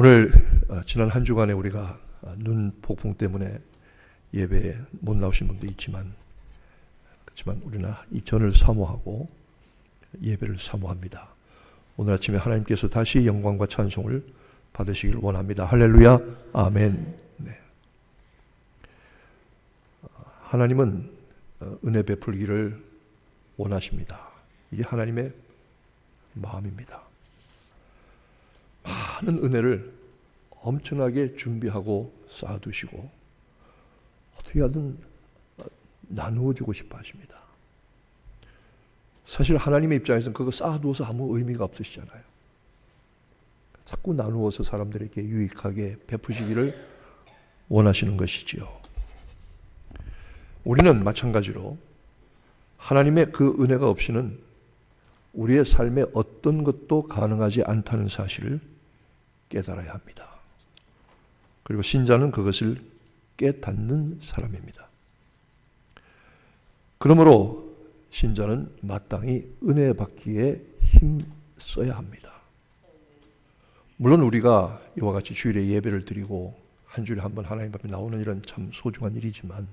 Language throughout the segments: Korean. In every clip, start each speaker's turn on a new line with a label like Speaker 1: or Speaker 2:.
Speaker 1: 오늘 지난 한 주간에 우리가 눈 폭풍 때문에 예배에 못 나오신 분도 있지만 그렇지만 우리는 이 전을 사모하고 예배를 사모합니다. 오늘 아침에 하나님께서 다시 영광과 찬송을 받으시길 원합니다. 할렐루야, 아멘. 네. 하나님은 은혜 베풀기를 원하십니다. 이게 하나님의 마음입니다. 많은 은혜를 엄청나게 준비하고 쌓아두시고 어떻게 하든 나누어주고 싶어 하십니다. 사실 하나님의 입장에서는 그거 쌓아두어서 아무 의미가 없으시잖아요. 자꾸 나누어서 사람들에게 유익하게 베푸시기를 원하시는 것이지요. 우리는 마찬가지로 하나님의 그 은혜가 없이는 우리의 삶에 어떤 것도 가능하지 않다는 사실을 깨달아야 합니다. 그리고 신자는 그것을 깨닫는 사람입니다. 그러므로 신자는 마땅히 은혜 받기에 힘써야 합니다. 물론 우리가 이와 같이 주일에 예배를 드리고 한 주일에 한 번 하나님 앞에 나오는 일은 참 소중한 일이지만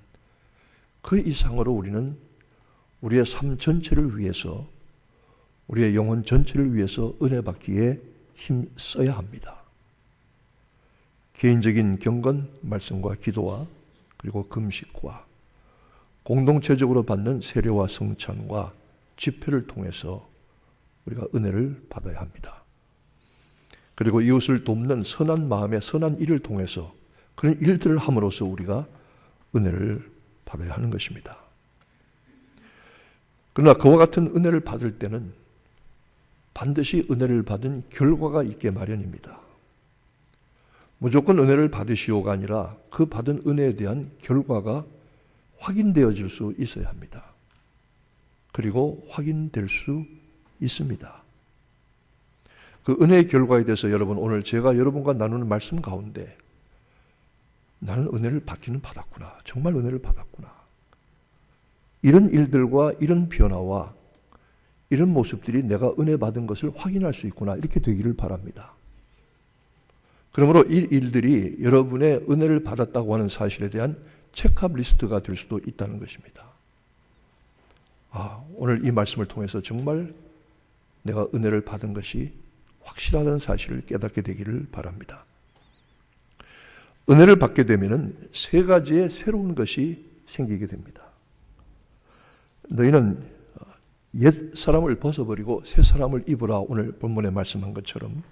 Speaker 1: 그 이상으로 우리는 우리의 삶 전체를 위해서 우리의 영혼 전체를 위해서 은혜 받기에 힘써야 합니다. 개인적인 경건, 말씀과 기도와 그리고 금식과 공동체적으로 받는 세례와 성찬과 집회를 통해서 우리가 은혜를 받아야 합니다. 그리고 이웃을 돕는 선한 마음의 선한 일을 통해서 그런 일들을 함으로써 우리가 은혜를 받아야 하는 것입니다. 그러나 그와 같은 은혜를 받을 때는 반드시 은혜를 받은 결과가 있게 마련입니다. 무조건 은혜를 받으시오가 아니라 그 받은 은혜에 대한 결과가 확인되어질 수 있어야 합니다. 그리고 확인될 수 있습니다. 그 은혜의 결과에 대해서 여러분 오늘 제가 여러분과 나누는 말씀 가운데 나는 은혜를 받기는 받았구나. 정말 은혜를 받았구나. 이런 일들과 이런 변화와 이런 모습들이 내가 은혜 받은 것을 확인할 수 있구나. 이렇게 되기를 바랍니다. 그러므로 이 일들이 여러분의 은혜를 받았다고 하는 사실에 대한 체크업 리스트가 될 수도 있다는 것입니다. 오늘 이 말씀을 통해서 정말 내가 은혜를 받은 것이 확실하다는 사실을 깨닫게 되기를 바랍니다. 은혜를 받게 되면 세 가지의 새로운 것이 생기게 됩니다. 너희는 옛 사람을 벗어버리고 새 사람을 입으라 오늘 본문에 말씀한 것처럼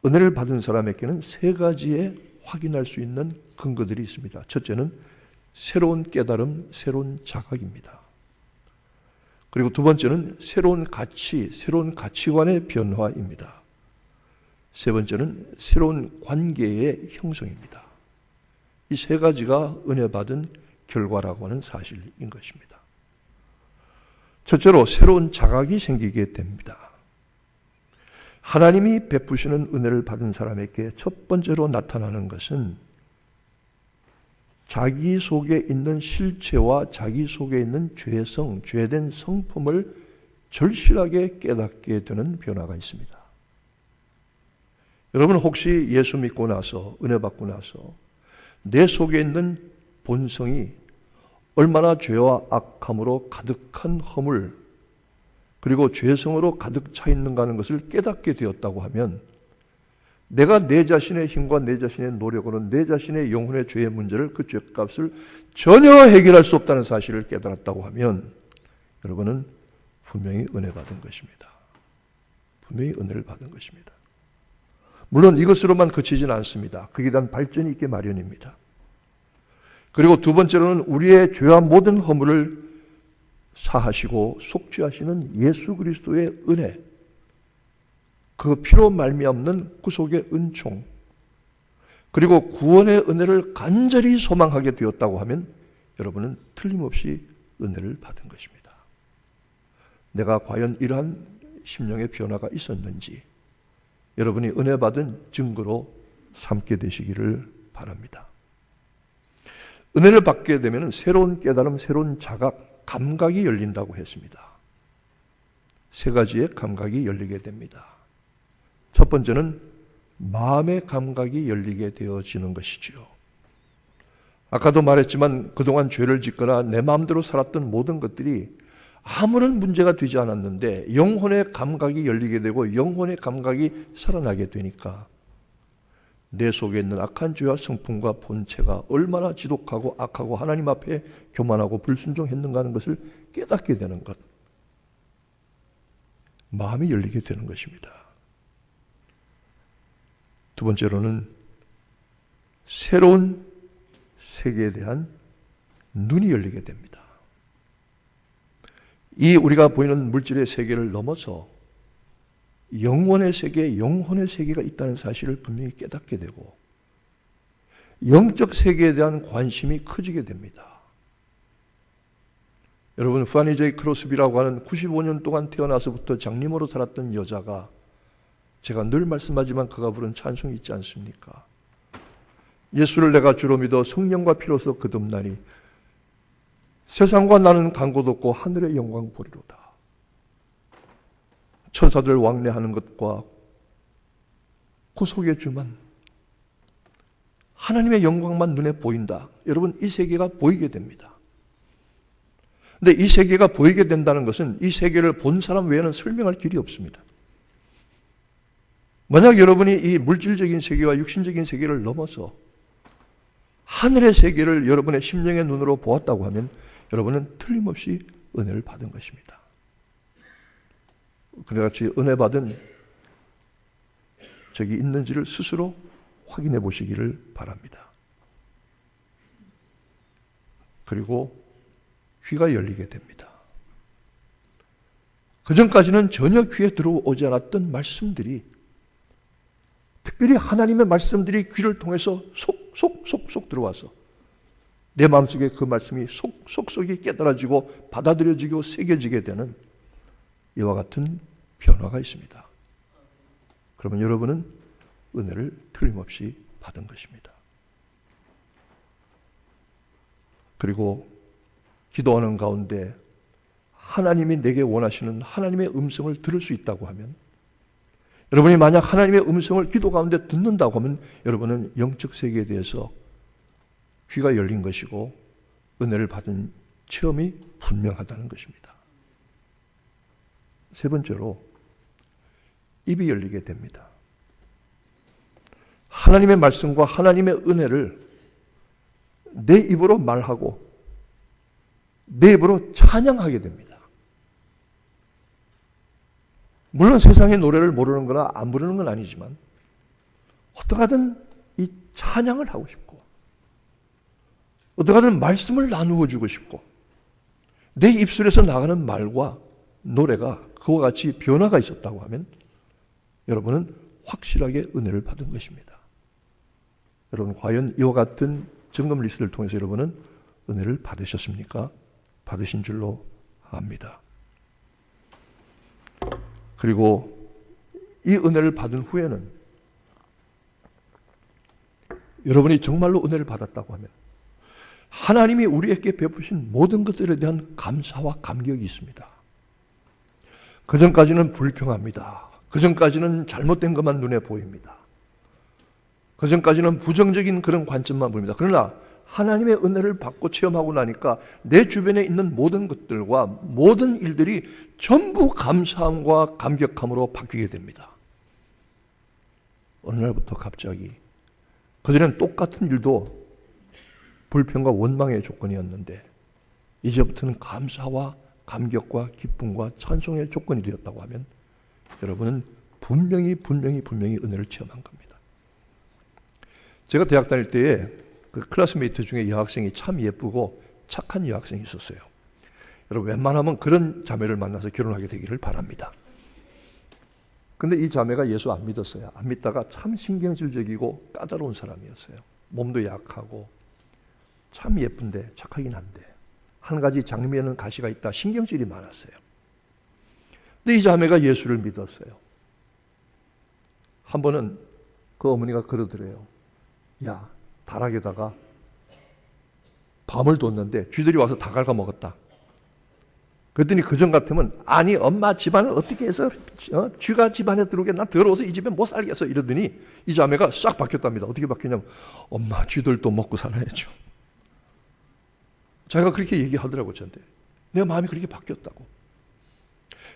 Speaker 1: 은혜를 받은 사람에게는 세 가지의 확인할 수 있는 근거들이 있습니다. 첫째는 새로운 깨달음, 새로운 자각입니다. 그리고 두 번째는 새로운 가치, 새로운 가치관의 변화입니다. 세 번째는 새로운 관계의 형성입니다. 이 세 가지가 은혜 받은 결과라고 하는 사실인 것입니다. 첫째로 새로운 자각이 생기게 됩니다. 하나님이 베푸시는 은혜를 받은 사람에게 첫 번째로 나타나는 것은 자기 속에 있는 실체와 자기 속에 있는 죄성, 죄된 성품을 절실하게 깨닫게 되는 변화가 있습니다. 여러분 혹시 예수 믿고 나서 은혜 받고 나서 내 속에 있는 본성이 얼마나 죄와 악함으로 가득한 허물 그리고 죄성으로 가득 차 있는가 하는 것을 깨닫게 되었다고 하면 내가 내 자신의 힘과 내 자신의 노력으로는 내 자신의 영혼의 죄의 문제를 그 죄값을 전혀 해결할 수 없다는 사실을 깨달았다고 하면 여러분은 분명히 은혜 받은 것입니다. 분명히 은혜를 받은 것입니다. 물론 이것으로만 그치지는 않습니다. 그에 대한 발전이 있게 마련입니다. 그리고 두 번째로는 우리의 죄와 모든 허물을 사하시고 속죄하시는 예수 그리스도의 은혜, 그 피로 말미암는 구속의 은총, 그리고 구원의 은혜를 간절히 소망하게 되었다고 하면 여러분은 틀림없이 은혜를 받은 것입니다. 내가 과연 이러한 심령의 변화가 있었는지 여러분이 은혜 받은 증거로 삼게 되시기를 바랍니다. 은혜를 받게 되면 새로운 깨달음, 새로운 자각, 감각이 열린다고 했습니다. 세 가지의 감각이 열리게 됩니다. 첫 번째는 마음의 감각이 열리게 되어지는 것이지요. 아까도 말했지만 그동안 죄를 짓거나 내 마음대로 살았던 모든 것들이 아무런 문제가 되지 않았는데 영혼의 감각이 열리게 되고 영혼의 감각이 살아나게 되니까 내 속에 있는 악한 죄와 성품과 본체가 얼마나 지독하고 악하고 하나님 앞에 교만하고 불순종했는가 하는 것을 깨닫게 되는 것. 마음이 열리게 되는 것입니다. 두 번째로는 새로운 세계에 대한 눈이 열리게 됩니다. 이 우리가 보이는 물질의 세계를 넘어서 영원의 세계, 영혼의 세계가 있다는 사실을 분명히 깨닫게 되고 영적 세계에 대한 관심이 커지게 됩니다. 여러분, 파니 제이 크로스비라고 하는 95년 동안 태어나서부터 장님으로 살았던 여자가, 제가 늘 말씀하지만 그가 부른 찬송이 있지 않습니까? 예수를 내가 주로 믿어 성령과 피로써 거듭나니 세상과 나는 간 곳 없고 하늘의 영광 보리로다. 천사들 왕래하는 것과 구속의 주만, 하나님의 영광만 눈에 보인다. 여러분, 이 세계가 보이게 됩니다. 근데 이 세계가 보이게 된다는 것은 이 세계를 본 사람 외에는 설명할 길이 없습니다. 만약 여러분이 이 물질적인 세계와 육신적인 세계를 넘어서 하늘의 세계를 여러분의 심령의 눈으로 보았다고 하면 여러분은 틀림없이 은혜를 받은 것입니다. 그래같이 은혜 받은 적이 있는지를 스스로 확인해 보시기를 바랍니다. 그리고 귀가 열리게 됩니다. 그전까지는 전혀 귀에 들어오지 않았던 말씀들이, 특별히 하나님의 말씀들이 귀를 통해서 쏙 들어와서 내 마음속에 그 말씀이 속속이 깨달아지고 받아들여지고 새겨지게 되는 이와 같은 변화가 있습니다. 그러면 여러분은 은혜를 틀림없이 받은 것입니다. 그리고 기도하는 가운데 하나님이 내게 원하시는 하나님의 음성을 들을 수 있다고 하면, 여러분이 만약 하나님의 음성을 기도 가운데 듣는다고 하면 여러분은 영적 세계에 대해서 귀가 열린 것이고 은혜를 받은 체험이 분명하다는 것입니다. 세 번째로 입이 열리게 됩니다. 하나님의 말씀과 하나님의 은혜를 내 입으로 말하고 내 입으로 찬양하게 됩니다. 물론 세상의 노래를 모르는 거나 안 부르는 건 아니지만 어떻게든 이 찬양을 하고 싶고 어떻게든 말씀을 나누어 주고 싶고 내 입술에서 나가는 말과 노래가 그와 같이 변화가 있었다고 하면 여러분은 확실하게 은혜를 받은 것입니다. 여러분, 과연 이와 같은 점검 리스트를 통해서 여러분은 은혜를 받으셨습니까? 받으신 줄로 압니다. 그리고 이 은혜를 받은 후에는 여러분이 정말로 은혜를 받았다고 하면 하나님이 우리에게 베푸신 모든 것들에 대한 감사와 감격이 있습니다. 그전까지는 불평합니다. 그전까지는 잘못된 것만 눈에 보입니다. 그전까지는 부정적인 그런 관점만 보입니다. 그러나 하나님의 은혜를 받고 체험하고 나니까 내 주변에 있는 모든 것들과 모든 일들이 전부 감사함과 감격함으로 바뀌게 됩니다. 어느 날부터 갑자기, 그전에는 똑같은 일도 불평과 원망의 조건이었는데 이제부터는 감사와 감격과 기쁨과 찬송의 조건이 되었다고 하면 여러분은 분명히 은혜를 체험한 겁니다. 제가 대학 다닐 때에 그 클래스메이트 중에 여학생이 참 예쁘고 착한 여학생이 있었어요. 여러분, 웬만하면 그런 자매를 만나서 결혼하게 되기를 바랍니다. 근데 이 자매가 예수 안 믿었어요. 안 믿다가 참 신경질적이고 까다로운 사람이었어요. 몸도 약하고 참 예쁜데 착하긴 한데 한 가지 장미에는 가시가 있다. 신경질이 많았어요. 근데 이 자매가 예수를 믿었어요. 한 번은 그 어머니가 그러더래요. 야, 다락에다가 밤을 뒀는데 쥐들이 와서 다 갉아먹었다. 그랬더니 그전 같으면 아니 엄마 집안을 어떻게 해서 쥐가 집안에 들어오게 난 더러워서 이 집에 못 살겠어 이러더니 이 자매가 싹 바뀌었답니다. 어떻게 바뀌냐면 엄마 쥐들도 먹고 살아야죠. 자기가 그렇게 얘기하더라고요. 저한테. 내 마음이 그렇게 바뀌었다고.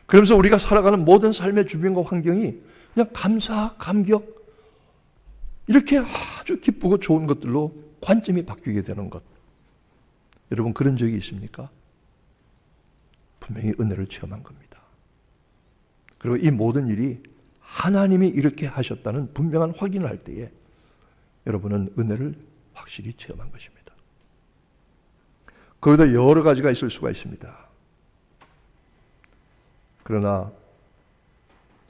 Speaker 1: 그러면서 우리가 살아가는 모든 삶의 주변과 환경이 그냥 감사, 감격 이렇게 아주 기쁘고 좋은 것들로 관점이 바뀌게 되는 것. 여러분 그런 적이 있습니까? 분명히 은혜를 체험한 겁니다. 그리고 이 모든 일이 하나님이 이렇게 하셨다는 분명한 확인을 할 때에 여러분은 은혜를 확실히 체험한 것입니다. 거기다 여러 가지가 있을 수가 있습니다. 그러나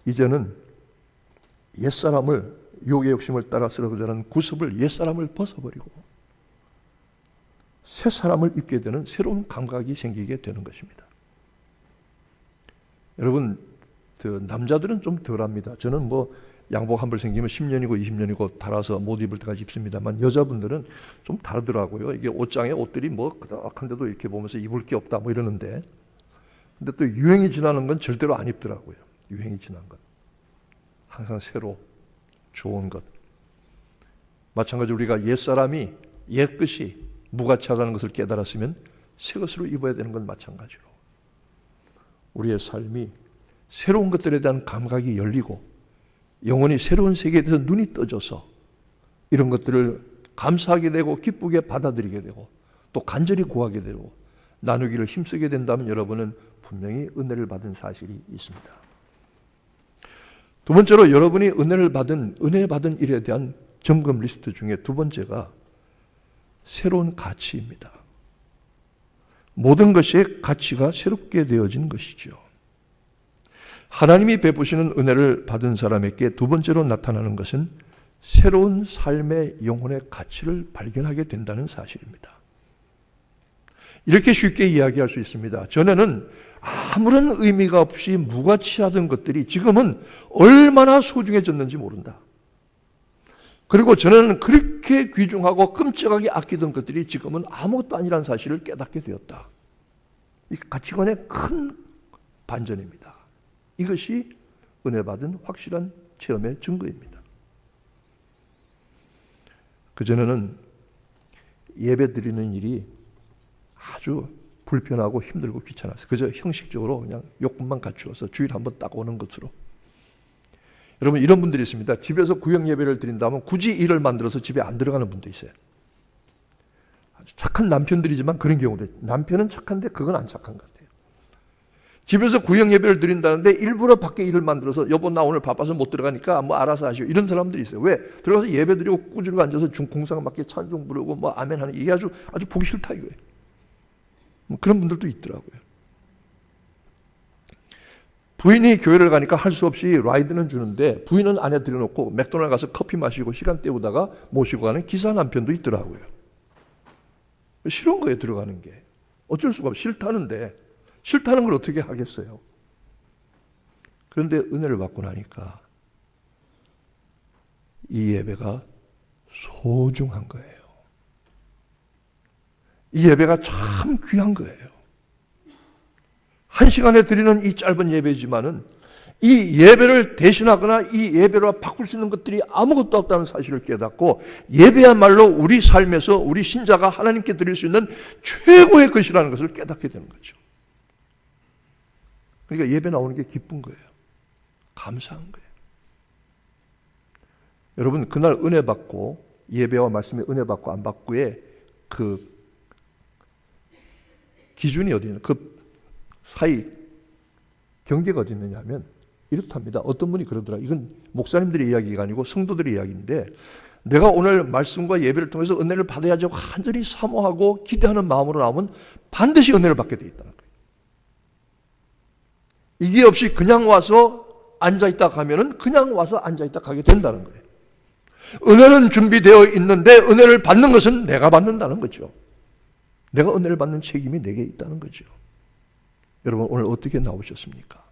Speaker 1: 이제는 옛사람을 욕의 욕심을 따라 쓰러져가는 구습을 옛사람을 벗어버리고 새 사람을 입게 되는 새로운 감각이 생기게 되는 것입니다. 여러분 남자들은 좀 덜합니다. 저는 뭐 양복 한 벌 생기면 10년이고 20년이고 달아서 못 입을 때까지 입습니다만 여자분들은 좀 다르더라고요. 이게 옷장에 옷들이 뭐 그닥한데도 이렇게 보면서 입을 게 없다 뭐 이러는데 근데 또 유행이 지나는 건 절대로 안 입더라고요. 유행이 지난 건. 항상 새로 좋은 것. 마찬가지로 우리가 옛사람이 옛것이 무가치하다는 것을 깨달았으면 새 것으로 입어야 되는 건 마찬가지로 우리의 삶이 새로운 것들에 대한 감각이 열리고 영혼이 새로운 세계에 대해서 눈이 떠져서 이런 것들을 감사하게 되고 기쁘게 받아들이게 되고 또 간절히 구하게 되고 나누기를 힘쓰게 된다면 여러분은 분명히 은혜를 받은 사실이 있습니다. 두 번째로 여러분이 은혜 받은 일에 대한 점검 리스트 중에 두 번째가 새로운 가치입니다. 모든 것의 가치가 새롭게 되어진 것이죠. 하나님이 베푸시는 은혜를 받은 사람에게 두 번째로 나타나는 것은 새로운 삶의 영혼의 가치를 발견하게 된다는 사실입니다. 이렇게 쉽게 이야기할 수 있습니다. 전에는 아무런 의미가 없이 무가치하던 것들이 지금은 얼마나 소중해졌는지 모른다. 그리고 전에는 그렇게 귀중하고 끔찍하게 아끼던 것들이 지금은 아무것도 아니라는 사실을 깨닫게 되었다. 이 가치관의 큰 반전입니다. 이것이 은혜 받은 확실한 체험의 증거입니다. 그전에는 예배 드리는 일이 아주 불편하고 힘들고 귀찮았어요. 그저 형식적으로 그냥 요금만 갖추어서 주일에 한번 딱 오는 것으로. 여러분 이런 분들이 있습니다. 집에서 구역 예배를 드린다면 굳이 일을 만들어서 집에 안 들어가는 분도 있어요. 아주 착한 남편들이지만 그런 경우도 있어요. 남편은 착한데 그건 안 착한 것 같아요. 집에서 구역 예배를 드린다는데 일부러 밖에 일을 만들어서 여보 나 오늘 바빠서 못 들어가니까 뭐 알아서 하시오. 이런 사람들이 있어요. 왜? 들어가서 예배 드리고 꾸준히 앉아서 공상 맞게 찬송 부르고 뭐 아멘 하는 이게 아주 보기 싫다 이거예요. 뭐 그런 분들도 있더라고요. 부인이 교회를 가니까 할 수 없이 라이드는 주는데 부인은 안에 들여놓고 맥도날드 가서 커피 마시고 시간 때우다가 모시고 가는 기사 남편도 있더라고요. 싫은 거예요 들어가는 게. 어쩔 수가 없어요. 싫다는데 싫다는 걸 어떻게 하겠어요. 그런데 은혜를 받고 나니까 이 예배가 소중한 거예요. 이 예배가 참 귀한 거예요. 한 시간에 드리는 이 짧은 예배지만은 이 예배를 대신하거나 이 예배로 바꿀 수 있는 것들이 아무것도 없다는 사실을 깨닫고 예배야말로 우리 삶에서 우리 신자가 하나님께 드릴 수 있는 최고의 것이라는 것을 깨닫게 되는 거죠. 그러니까 예배 나오는 게 기쁜 거예요. 감사한 거예요. 여러분 그날 은혜 받고 예배와 말씀에 은혜 받고 안 받고의 그 기준이 어디 있냐? 그 사이 경계가 어디 있느냐 하면 이렇답니다. 어떤 분이 그러더라. 이건 목사님들의 이야기가 아니고 성도들의 이야기인데 내가 오늘 말씀과 예배를 통해서 은혜를 받아야지 완전히 사모하고 기대하는 마음으로 나오면 반드시 은혜를 받게 돼 있다는 거예요. 이게 없이 그냥 와서 앉아있다 가면은 그냥 와서 앉아있다 가게 된다는 거예요. 은혜는 준비되어 있는데 은혜를 받는 것은 내가 받는다는 거죠. 내가 은혜를 받는 책임이 내게 있다는 거죠. 여러분 오늘 어떻게 나오셨습니까?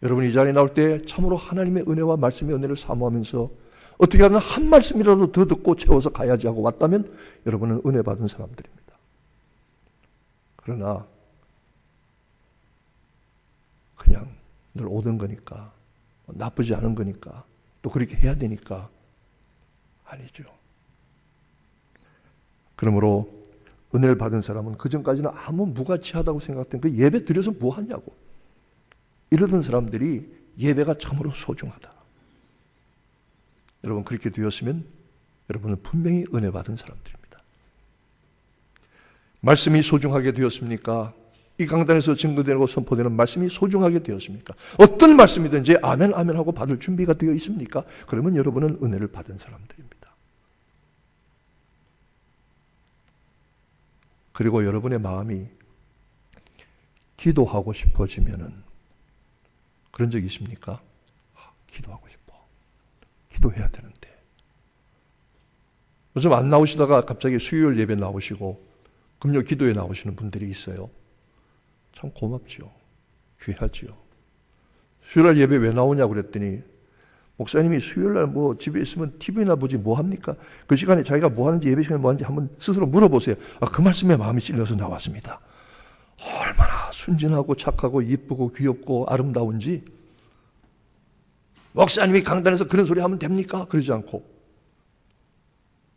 Speaker 1: 여러분 이 자리에 나올 때 참으로 하나님의 은혜와 말씀의 은혜를 사모하면서 어떻게 하든 한 말씀이라도 더 듣고 채워서 가야지 하고 왔다면 여러분은 은혜 받은 사람들입니다. 그러나 그냥 늘 오던 거니까, 나쁘지 않은 거니까, 또 그렇게 해야 되니까. 아니죠. 그러므로 은혜를 받은 사람은 그전까지는 아무 무가치하다고 생각했던 그 예배 드려서 뭐 하냐고 이러던 사람들이 예배가 참으로 소중하다. 여러분 그렇게 되었으면 여러분은 분명히 은혜 받은 사람들입니다. 말씀이 소중하게 되었습니까? 이 강단에서 증거되고 선포되는 말씀이 소중하게 되었습니까? 어떤 말씀이든지 아멘 아멘 하고 받을 준비가 되어 있습니까? 그러면 여러분은 은혜를 받은 사람들입니다. 그리고 여러분의 마음이 기도하고 싶어지면은 그런 적 있습니까? 기도하고 싶어. 기도해야 되는데. 요즘 안 나오시다가 갑자기 수요일 예배 나오시고 금요 기도에 나오시는 분들이 있어요. 참 고맙죠. 귀하지요. 수요일 예배 왜 나오냐고 그랬더니 목사님이 수요일날 뭐 집에 있으면 TV나 보지 뭐 합니까? 그 시간에 자기가 뭐 하는지 예배 시간에 뭐 하는지 한번 스스로 물어보세요. 그 말씀에 마음이 찔려서 나왔습니다. 얼마나 순진하고 착하고 이쁘고 귀엽고 아름다운지. 목사님이 강단에서 그런 소리 하면 됩니까? 그러지 않고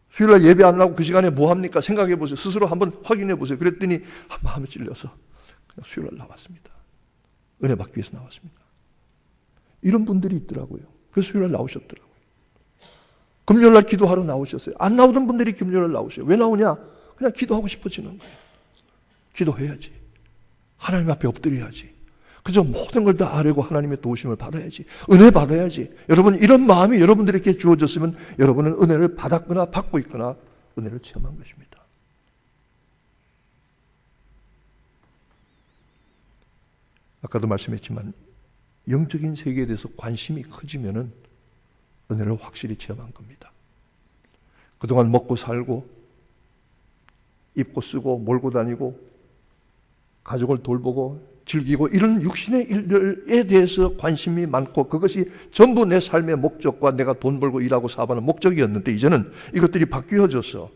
Speaker 1: 수요일날 예배 안 나오고 그 시간에 뭐 합니까? 생각해 보세요. 스스로 한번 확인해 보세요. 그랬더니 마음이 찔려서 그냥 수요일날 나왔습니다. 은혜 받기 위해서 나왔습니다. 이런 분들이 있더라고요. 그래서 수요일날 나오셨더라고요. 금요일날 기도하러 나오셨어요. 안 나오던 분들이 금요일날 나오세요. 왜 나오냐? 그냥 기도하고 싶어지는 거예요. 기도해야지. 하나님 앞에 엎드려야지. 그저 모든 걸 다 아뢰고 하나님의 도우심을 받아야지. 은혜 받아야지. 여러분 이런 마음이 여러분들에게 주어졌으면 여러분은 은혜를 받았거나 받고 있거나 은혜를 체험한 것입니다. 아까도 말씀했지만 영적인 세계에 대해서 관심이 커지면은 은혜를 확실히 체험한 겁니다. 그동안 먹고 살고 입고 쓰고 몰고 다니고 가족을 돌보고 즐기고 이런 육신의 일들에 대해서 관심이 많고 그것이 전부 내 삶의 목적과 내가 돈 벌고 일하고 사업하는 목적이었는데 이제는 이것들이 바뀌어졌어.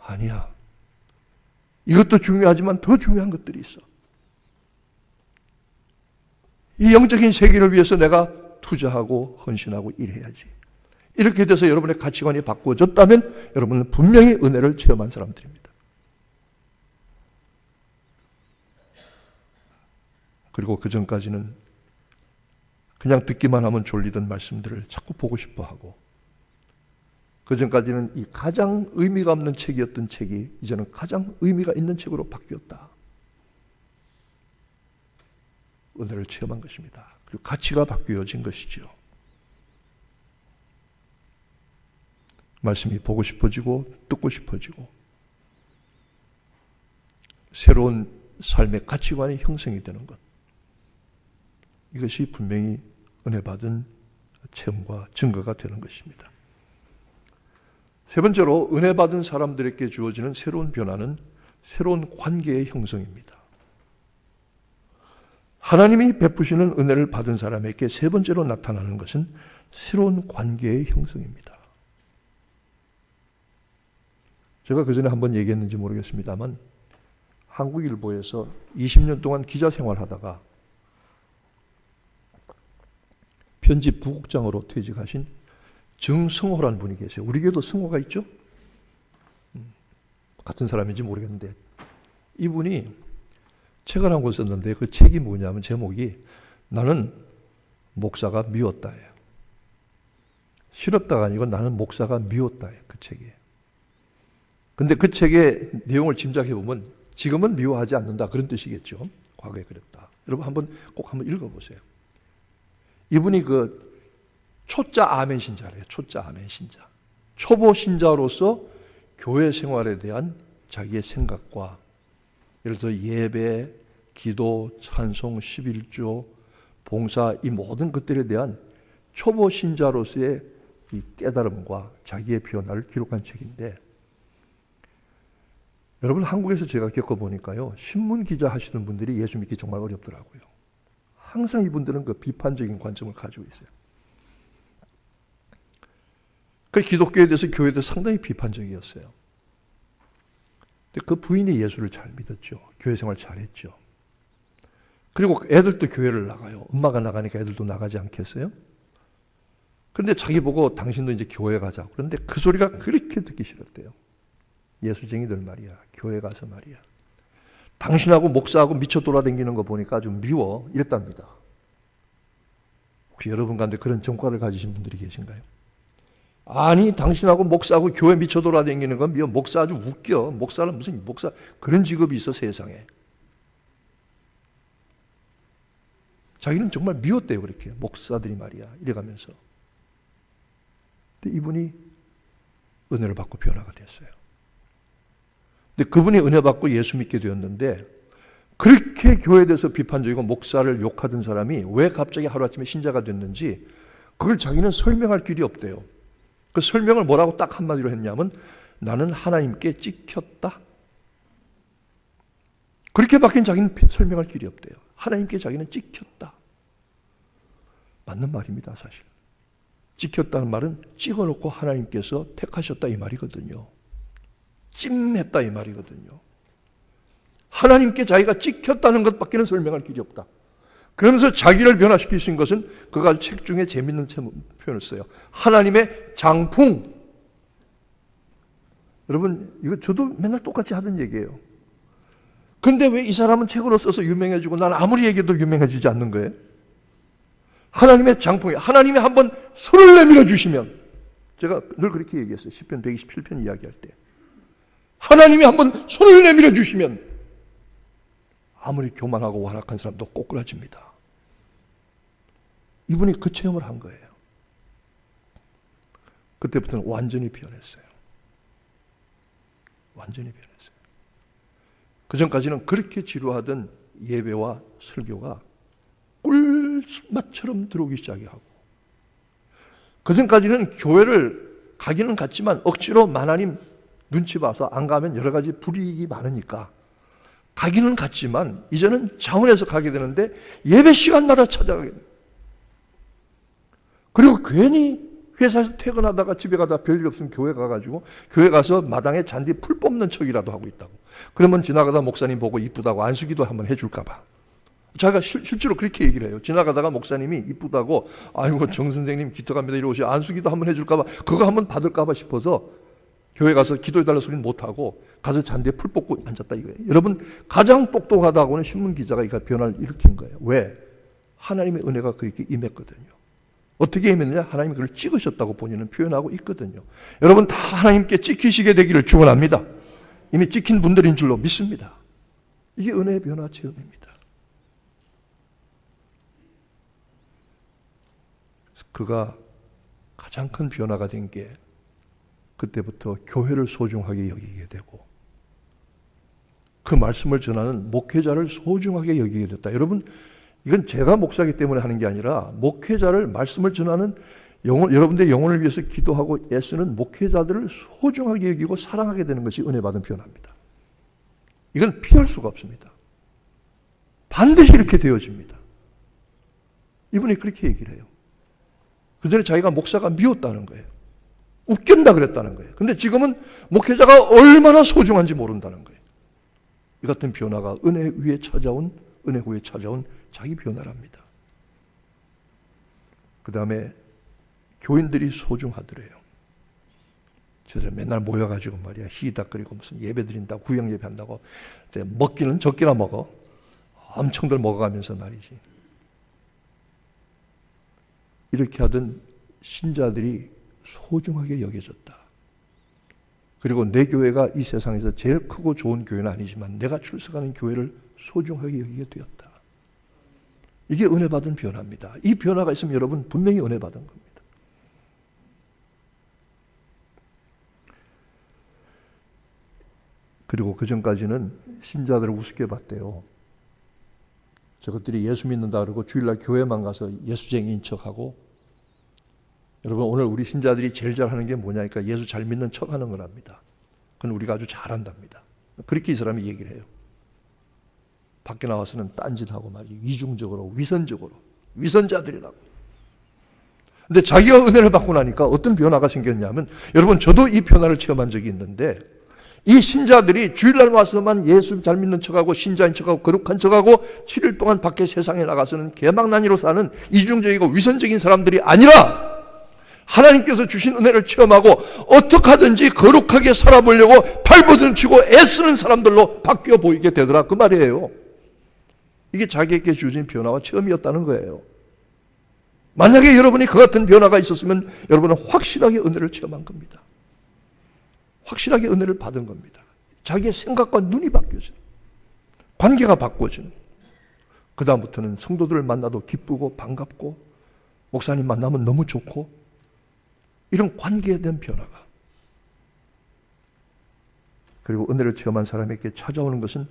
Speaker 1: 아니야. 이것도 중요하지만 더 중요한 것들이 있어. 이 영적인 세계를 위해서 내가 투자하고 헌신하고 일해야지. 이렇게 돼서 여러분의 가치관이 바꾸어졌다면 여러분은 분명히 은혜를 체험한 사람들입니다. 그리고 그 전까지는 그냥 듣기만 하면 졸리던 말씀들을 자꾸 보고 싶어 하고 그 전까지는 이 가장 의미가 없는 책이었던 책이 이제는 가장 의미가 있는 책으로 바뀌었다. 은혜를 체험한 것입니다. 그리고 가치가 바뀌어진 것이죠. 말씀이 보고 싶어지고 듣고 싶어지고 새로운 삶의 가치관이 형성이 되는 것. 이것이 분명히 은혜 받은 체험과 증거가 되는 것입니다. 세 번째로 은혜 받은 사람들에게 주어지는 새로운 변화는 새로운 관계의 형성입니다. 하나님이 베푸시는 은혜를 받은 사람에게 세 번째로 나타나는 것은 새로운 관계의 형성입니다. 제가 그전에 한번 얘기했는지 모르겠습니다만 한국일보에서 20년 동안 기자 생활하다가 편집 부국장으로 퇴직하신 정승호라는 분이 계세요. 우리에게도 승호가 있죠? 같은 사람인지 모르겠는데 이분이 책을 한 권 썼는데 그 책이 뭐냐면 제목이 나는 목사가 미웠다예요. 싫었다가 아니고 나는 목사가 미웠다예요. 그 책이. 근데 그 책의 내용을 짐작해 보면 지금은 미워하지 않는다 그런 뜻이겠죠. 과거에 그랬다. 여러분 꼭 한번 읽어보세요. 이분이 그 초짜 아멘 신자래요. 초짜 아멘 신자. 초보 신자로서 교회 생활에 대한 자기의 생각과 예를 들어 예배, 기도, 찬송, 11조, 봉사 이 모든 것들에 대한 초보 신자로서의 이 깨달음과 자기의 변화를 기록한 책인데 여러분 한국에서 제가 겪어보니까요. 신문 기자 하시는 분들이 예수 믿기 정말 어렵더라고요. 항상 이분들은 그 비판적인 관점을 가지고 있어요. 그 기독교에 대해서 교회에 대해서 상당히 비판적이었어요. 근데 그 부인이 예수를 잘 믿었죠. 교회 생활 잘했죠. 그리고 애들도 교회를 나가요. 엄마가 나가니까 애들도 나가지 않겠어요? 그런데 자기 보고 당신도 이제 교회 가자. 그런데 그 소리가 그렇게 듣기 싫었대요. 예수쟁이들 말이야. 교회 가서 말이야. 당신하고 목사하고 미쳐 돌아다니는 거 보니까 좀 미워. 이랬답니다. 혹시 여러분 가운데 그런 정과를 가지신 분들이 계신가요? 아니, 당신하고 목사하고 교회 미쳐 돌아다니는 건 미워. 목사 아주 웃겨. 목사는 무슨 목사 그런 직업이 있어 세상에. 자기는 정말 미웠대요. 그렇게 목사들이 말이야. 이래가면서. 근데 이분이 은혜를 받고 변화가 됐어요. 근데 그분이 은혜 받고 예수 믿게 되었는데 그렇게 교회에 대해서 비판적이고 목사를 욕하던 사람이 왜 갑자기 하루아침에 신자가 됐는지 그걸 자기는 설명할 길이 없대요. 그 설명을 뭐라고 딱 한마디로 했냐면 나는 하나님께 찍혔다. 그렇게 밖엔 자기는 설명할 길이 없대요. 하나님께 자기는 찍혔다. 맞는 말입니다, 사실. 찍혔다는 말은 찍어놓고 하나님께서 택하셨다 이 말이거든요. 찜했다 이 말이거든요. 하나님께 자기가 찍혔다는 것밖에는 설명할 길이 없다. 그러면서 자기를 변화시키신 것은 그가 책 중에 재밌는 표현을 써요. 하나님의 장풍. 여러분 이거 저도 맨날 똑같이 하던 얘기예요. 근데 왜 이 사람은 책으로 써서 유명해지고 난 아무리 얘기해도 유명해지지 않는 거예요? 하나님의 장풍이 하나님이 한번 손을 내밀어 주시면 제가 늘 그렇게 얘기했어요. 시편 127편 이야기할 때 하나님이 한번 손을 내밀어 주시면 아무리 교만하고 완악한 사람도 꼬꾸라집니다. 이분이 그 체험을 한 거예요. 그때부터는 완전히 변했어요. 완전히 변했어요. 그 전까지는 그렇게 지루하던 예배와 설교가 꿀맛처럼 들어오기 시작하고 그 전까지는 교회를 가기는 갔지만 억지로 하나님 눈치 봐서 안 가면 여러 가지 불이익이 많으니까 가기는 갔지만 이제는 자원해서 가게 되는데 예배 시간마다 찾아가게 돼요. 그리고 괜히 회사에서 퇴근하다가 집에 가다 별일 없으면 교회 가가지고 교회 가서 마당에 잔디 풀 뽑는 척이라도 하고 있다고. 그러면 지나가다 목사님 보고 이쁘다고 안수기도 한번 해줄까 봐. 자기가 실제로 그렇게 얘기를 해요. 지나가다가 목사님이 이쁘다고 아이고 정 선생님 기특합니다 이러시 안수기도 한번 해줄까 봐 그거 한번 받을까 봐 싶어서 교회 가서 기도해달라는 소리는 못하고 가서 잔디에 풀 뽑고 앉았다 이거예요. 여러분 가장 똑똑하다고는 신문기자가 이 변화를 일으킨 거예요. 왜? 하나님의 은혜가 그렇게 임했거든요. 어떻게 임했느냐? 하나님이 그걸 찍으셨다고 본인은 표현하고 있거든요. 여러분 다 하나님께 찍히시게 되기를 축원합니다. 이미 찍힌 분들인 줄로 믿습니다. 이게 은혜의 변화 체험입니다. 그가 가장 큰 변화가 된 게 그때부터 교회를 소중하게 여기게 되고 그 말씀을 전하는 목회자를 소중하게 여기게 됐다. 여러분 이건 제가 목사이기 때문에 하는 게 아니라 목회자를 말씀을 전하는 여러분들의 영혼을 위해서 기도하고 애쓰는 목회자들을 소중하게 여기고 사랑하게 되는 것이 은혜 받은 변화입니다. 이건 피할 수가 없습니다. 반드시 이렇게 되어집니다. 이분이 그렇게 얘기를 해요. 그전에 자기가 목사가 미웠다는 거예요. 웃긴다 그랬다는 거예요. 근데 지금은 목회자가 얼마나 소중한지 모른다는 거예요. 이 같은 변화가 은혜 위에 찾아온, 은혜 후에 찾아온 자기 변화랍니다. 그 다음에 교인들이 소중하더래요. 저들 맨날 모여가지고 말이야 희닥거리고 무슨 예배 드린다고 구역 예배 한다고 먹기는 적기나 먹어. 엄청들 먹어가면서 말이지. 이렇게 하던 신자들이 소중하게 여겨졌다. 그리고 내 교회가 이 세상에서 제일 크고 좋은 교회는 아니지만 내가 출석하는 교회를 소중하게 여기게 되었다. 이게 은혜 받은 변화입니다. 이 변화가 있으면 여러분 분명히 은혜 받은 겁니다. 그리고 그 전까지는 신자들을 우습게 봤대요. 저것들이 예수 믿는다 그러고 주일날 교회만 가서 예수쟁이인 척하고 여러분 오늘 우리 신자들이 제일 잘하는 게 뭐냐니까 예수 잘 믿는 척하는 거랍니다. 그건 우리가 아주 잘한답니다. 그렇게 이 사람이 얘기를 해요. 밖에 나와서는 딴짓하고 말이지 위중적으로 위선적으로 위선자들이라고. 근데 자기가 은혜를 받고 나니까 어떤 변화가 생겼냐면 여러분 저도 이 변화를 체험한 적이 있는데 이 신자들이 주일날 와서만 예수 잘 믿는 척하고 신자인 척하고 거룩한 척하고 7일 동안 밖에 세상에 나가서는 개망난이로 사는 이중적이고 위선적인 사람들이 아니라 하나님께서 주신 은혜를 체험하고 어떻게 하든지 거룩하게 살아보려고 발버둥 치고 애쓰는 사람들로 바뀌어 보이게 되더라, 그 말이에요. 이게 자기에게 주어진 변화와 체험이었다는 거예요. 만약에 여러분이 그 같은 변화가 있었으면 여러분은 확실하게 은혜를 체험한 겁니다. 확실하게 은혜를 받은 겁니다. 자기의 생각과 눈이 바뀌어져요. 관계가 바꿔져요. 그 다음부터는 성도들을 만나도 기쁘고 반갑고 목사님 만나면 너무 좋고 이런 관계에 대한 변화가, 그리고 은혜를 체험한 사람에게 찾아오는 것은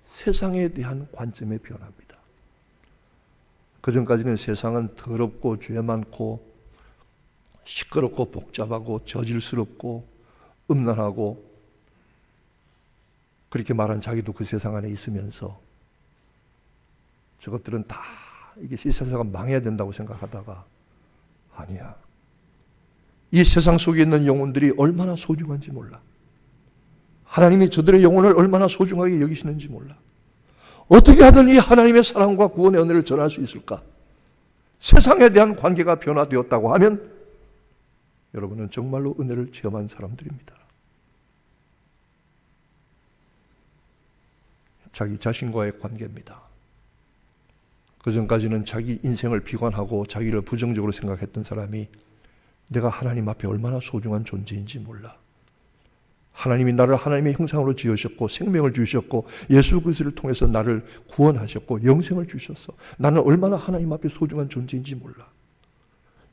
Speaker 1: 세상에 대한 관점의 변화입니다. 그전까지는 세상은 더럽고 죄 많고 시끄럽고 복잡하고 저질스럽고 음란하고 그렇게 말한 자기도 그 세상 안에 있으면서 저것들은 다 이게 이 세상은 망해야 된다고 생각하다가 아니야. 이 세상 속에 있는 영혼들이 얼마나 소중한지 몰라. 하나님이 저들의 영혼을 얼마나 소중하게 여기시는지 몰라. 어떻게 하든 이 하나님의 사랑과 구원의 은혜를 전할 수 있을까? 세상에 대한 관계가 변화되었다고 하면 여러분은 정말로 은혜를 체험한 사람들입니다. 자기 자신과의 관계입니다. 그전까지는 자기 인생을 비관하고 자기를 부정적으로 생각했던 사람이 내가 하나님 앞에 얼마나 소중한 존재인지 몰라. 하나님이 나를 하나님의 형상으로 지으셨고 생명을 주셨고 예수 그리스도를 통해서 나를 구원하셨고 영생을 주셨어. 나는 얼마나 하나님 앞에 소중한 존재인지 몰라.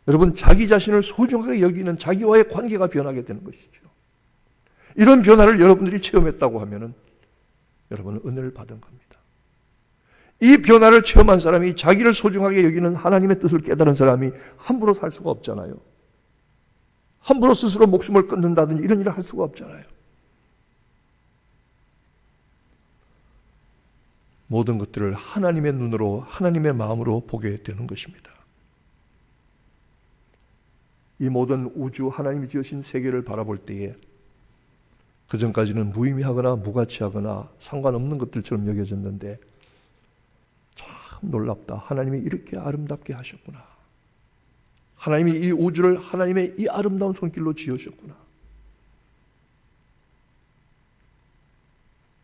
Speaker 1: 여러분, 자기 자신을 소중하게 여기는 자기와의 관계가 변하게 되는 것이죠. 이런 변화를 여러분들이 체험했다고 하면은 여러분은 은혜를 받은 겁니다. 이 변화를 체험한 사람이, 자기를 소중하게 여기는 하나님의 뜻을 깨달은 사람이 함부로 살 수가 없잖아요. 함부로 스스로 목숨을 끊는다든지 이런 일을 할 수가 없잖아요. 모든 것들을 하나님의 눈으로, 하나님의 마음으로 보게 되는 것입니다. 이 모든 우주, 하나님이 지으신 세계를 바라볼 때에 그전까지는 무의미하거나 무가치하거나 상관없는 것들처럼 여겨졌는데 참 놀랍다. 하나님이 이렇게 아름답게 하셨구나. 하나님이 이 우주를 하나님의 이 아름다운 손길로 지으셨구나.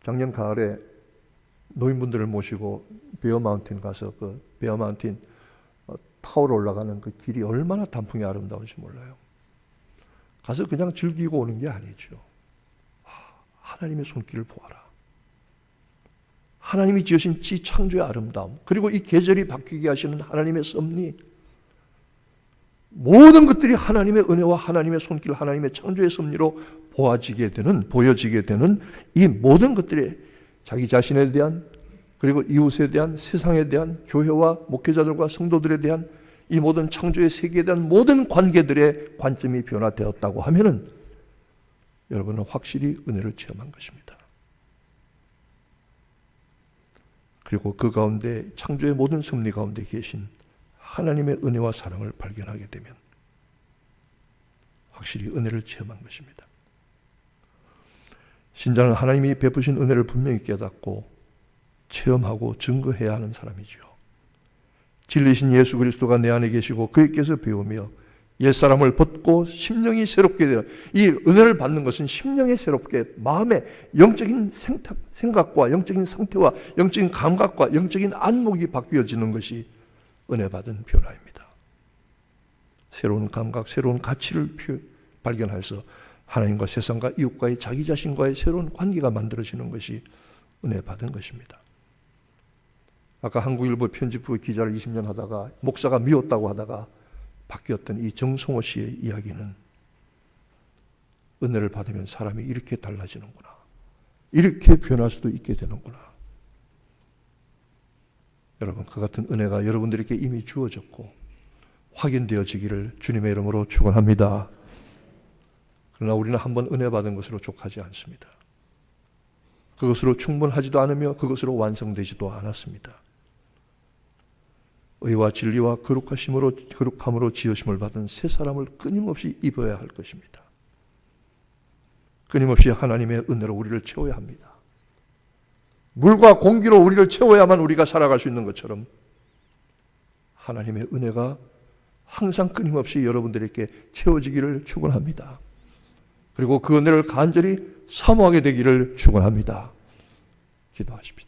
Speaker 1: 작년 가을에 노인분들을 모시고 베어 마운틴 가서 그 베어 마운틴 타워로 올라가는 그 길이 얼마나 단풍이 아름다운지 몰라요. 가서 그냥 즐기고 오는 게 아니죠. 하나님의 손길을 보아라. 하나님이 지으신 지 창조의 아름다움, 그리고 이 계절이 바뀌게 하시는 하나님의 섭리, 모든 것들이 하나님의 은혜와 하나님의 손길, 하나님의 창조의 섭리로 보여지게 되는 이 모든 것들이 자기 자신에 대한, 그리고 이웃에 대한, 세상에 대한, 교회와 목회자들과 성도들에 대한 이 모든 창조의 세계에 대한 모든 관계들의 관점이 변화되었다고 하면은 여러분은 확실히 은혜를 체험한 것입니다. 그리고 그 가운데 창조의 모든 섭리 가운데 계신 하나님의 은혜와 사랑을 발견하게 되면 확실히 은혜를 체험한 것입니다. 신자는 하나님이 베푸신 은혜를 분명히 깨닫고 체험하고 증거해야 하는 사람이죠. 진리신 예수 그리스도가 내 안에 계시고 그에게서 배우며 옛사람을 벗고 심령이 새롭게 되어, 이 은혜를 받는 것은 심령이 새롭게, 마음의 영적인 생각과 영적인 상태와 영적인 감각과 영적인 안목이 바뀌어지는 것이 은혜 받은 변화입니다. 새로운 감각, 새로운 가치를 발견해서 하나님과 세상과 이웃과의, 자기 자신과의 새로운 관계가 만들어지는 것이 은혜 받은 것입니다. 아까 한국일보 편집부 기자를 20년 하다가 목사가 미웠다고 하다가 바뀌었던 이 정성호 씨의 이야기는 은혜를 받으면 사람이 이렇게 달라지는구나, 이렇게 변할 수도 있게 되는구나. 여러분, 그 같은 은혜가 여러분들에게 이미 주어졌고 확인되어지기를 주님의 이름으로 축원합니다. 그러나 우리는 한번 은혜 받은 것으로 족하지 않습니다. 그것으로 충분하지도 않으며 그것으로 완성되지도 않았습니다. 의와 진리와 거룩함으로 지으심을 받은 새 사람을 끊임없이 입어야 할 것입니다. 끊임없이 하나님의 은혜로 우리를 채워야 합니다. 물과 공기로 우리를 채워야만 우리가 살아갈 수 있는 것처럼 하나님의 은혜가 항상 끊임없이 여러분들에게 채워지기를 축원합니다. 그리고 그 은혜를 간절히 사모하게 되기를 축원합니다. 기도하십시다.